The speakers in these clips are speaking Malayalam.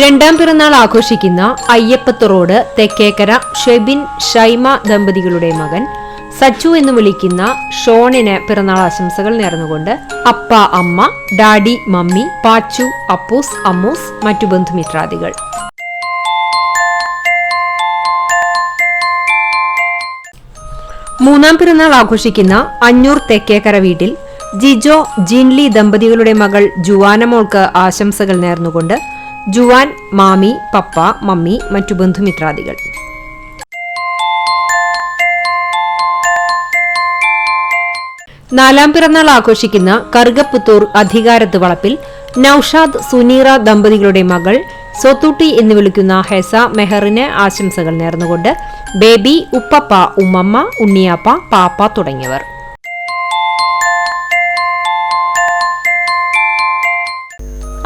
രണ്ടാം പിറന്നാൾ ആഘോഷിക്കുന്ന അയ്യപ്പത്തുറോഡ് തെക്കേക്കര ഷെബിൻ ഷൈമ ദമ്പതികളുടെ മകൻ സച്ചു എന്ന് വിളിക്കുന്ന ഷോണിന് പിറന്നാൾ ആശംസകൾ നേർന്നുകൊണ്ട് അപ്പ, അമ്മ, ഡാഡി, മമ്മി, പാച്ചു, അപ്പൂസ്, അമ്മൂസ്, മറ്റു ബന്ധുമിത്രാദികൾ. മൂന്നാം പിറന്നാൾ ആഘോഷിക്കുന്ന അഞ്ഞൂർ തെക്കേക്കര വീട്ടിൽ ജിജോ, ജിൻലി ദമ്പതികളുടെ മകൾ ജുവാനമോൾക്ക് ആശംസകൾ നേർന്നുകൊണ്ട് ജുവാൻ, മാമി, പപ്പ, മമ്മി, മറ്റു ബന്ധുമിത്രാദികൾ. നാലാം പിറന്നാൾ ആഘോഷിക്കുന്ന കറുകപ്പുത്തൂർ അധികാരത്ത് വളപ്പിൽ നൌഷാദ്, സുനീറ ദമ്പതികളുടെ മകൾ സൊത്തൂട്ടി എന്ന് വിളിക്കുന്ന ഹെസ മെഹറിന് ആശംസകൾ നേർന്നുകൊണ്ട് ബേബി, ഉപ്പപ്പ, ഉമ്മമ്മ, ഉണ്ണിയാപ്പ, പാപ്പ തുടങ്ങിയവർ.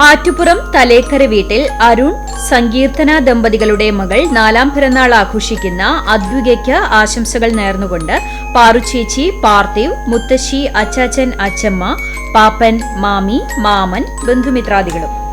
ആറ്റുപുറം തലേക്കര വീട്ടിൽ അരുൺ, സങ്കീർത്തന ദമ്പതികളുടെ മകൾ നാലാം പിറന്നാൾ ആഘോഷിക്കുന്ന അദ്വികയ്ക്ക് ആശംസകൾ നേർന്നുകൊണ്ട് പാറുച്ചേച്ചി, പാർത്ഥിവ്, മുത്തശ്ശി, അച്ചാച്ചൻ, അച്ചമ്മ, പാപ്പൻ, മാമി, മാമൻ, ബന്ധുമിത്രാദികളും.